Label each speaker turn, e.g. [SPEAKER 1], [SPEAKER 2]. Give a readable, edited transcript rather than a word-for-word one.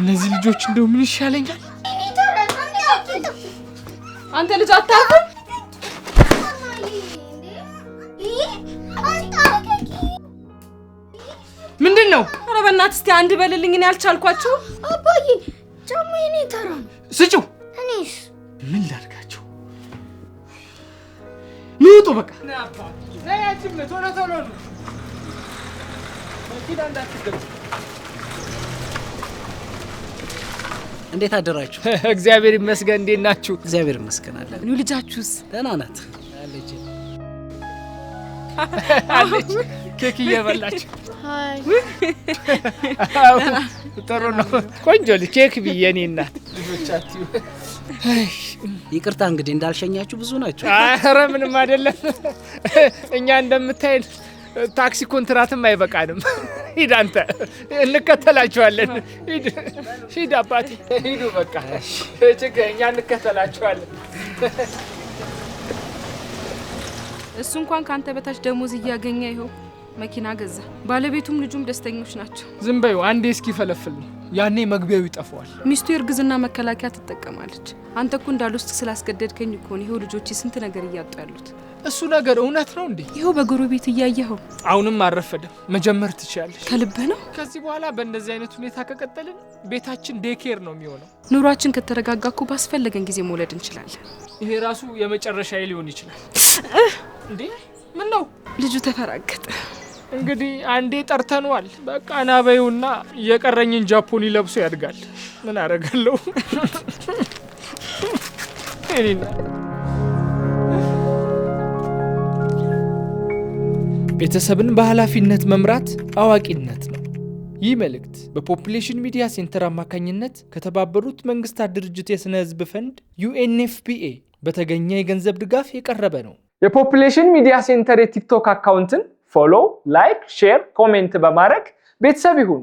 [SPEAKER 1] እነዚህ ልጆች እንደው ምን ይሻለኛል?
[SPEAKER 2] አንተ ልጅ አታውቅም?
[SPEAKER 1] ምንድነው?
[SPEAKER 2] ኧረ በእናትህ እስቲ አንድ በልልኝ እኔ አልቻልኳችሁ።
[SPEAKER 3] አባዬ ጫማዬ ነው ተራ
[SPEAKER 1] ስጪው።
[SPEAKER 3] እኔስ
[SPEAKER 1] ምን ላድርጋቸው? ንውጡ በቃ ነያችም ቶሎ ቶሎ ነው መኪና እንዳትገቡ።
[SPEAKER 4] እንዴት አደራችሁ?
[SPEAKER 1] እግዚአብሔር ይመስገን። እንዴት ናችሁ?
[SPEAKER 4] እግዚአብሔር ይመስገን አለን።
[SPEAKER 2] ነው ልጃችሁስ?
[SPEAKER 4] ደህና ናት
[SPEAKER 1] አለች ኬክ እየበላች።
[SPEAKER 3] ሃይ
[SPEAKER 1] ጥሩ ነው። ቆንጆ ልጅ ኬክ ብየኔ እናት ልጆቻችሁ።
[SPEAKER 4] ይቅርታ እንግዲህ እንዳልሸኛችሁ ብዙ ናቸው።
[SPEAKER 1] ኧረ ምንም አይደለም። እኛ እንደምታይን ታክሲ ኮንትራትም አይበቃንም። ሂድ አንተ እንከተላችኋለን። ሂድ አባቴ ሂዱ በቃ ችግር እኛ እንከተላችኋለን።
[SPEAKER 2] እሱ እንኳን ካንተ በታች ደሞዝ እያገኘ ይኸው መኪና ገዛ። ባለቤቱም ልጁም ደስተኞች ናቸው።
[SPEAKER 1] ዝም በይው አንዴ እስኪ ፈለፍል ነው ያኔ መግቢያው ይጠፋዋል።
[SPEAKER 2] ሚስቱ የእርግዝና መከላከያ ትጠቀማለች። አንተ እኮ እንዳልወስድ ስላስገደድከኝ እኮ ነው ይኸው ልጆቼ ስንት ነገር እያጡ ያሉት።
[SPEAKER 1] እሱ ነገር እውነት ነው እንዴ?
[SPEAKER 2] ይኸው በጎረቤት እያየኸው።
[SPEAKER 1] አሁንም አረፈደም። መጀመር ትችያለሽ።
[SPEAKER 2] ከልብህ ነው?
[SPEAKER 1] ከዚህ በኋላ በእንደዚህ አይነት ሁኔታ ከቀጠልን ቤታችን ዴኬር ነው የሚሆነው።
[SPEAKER 2] ኑሯችን ከተረጋጋ እኮ ባስፈለገን ጊዜ መውለድ እንችላለን።
[SPEAKER 1] ይሄ ራሱ የመጨረሻ ሊሆን ይችላል። እንዴ ምን ነው?
[SPEAKER 2] ልጁ ተፈራገጠ።
[SPEAKER 1] እንግዲህ አንዴ ጠርተነዋል። በቃ ናበዩና የቀረኝን ጃፖኒ ለብሶ ያድጋል። ምን አረጋለሁ? እኔና ቤተሰብን በኃላፊነት መምራት አዋቂነት ነው። ይህ መልእክት በፖፑሌሽን ሚዲያ ሴንተር አማካኝነት ከተባበሩት መንግስታት ድርጅት የስነ ህዝብ ፈንድ UNFPA በተገኘ የገንዘብ ድጋፍ የቀረበ ነው። የፖፑሌሽን ሚዲያ ሴንተር የቲክቶክ አካውንትን ፎሎው፣ ላይክ፣ ሼር፣ ኮሜንት በማድረግ ቤተሰብ ይሁኑ።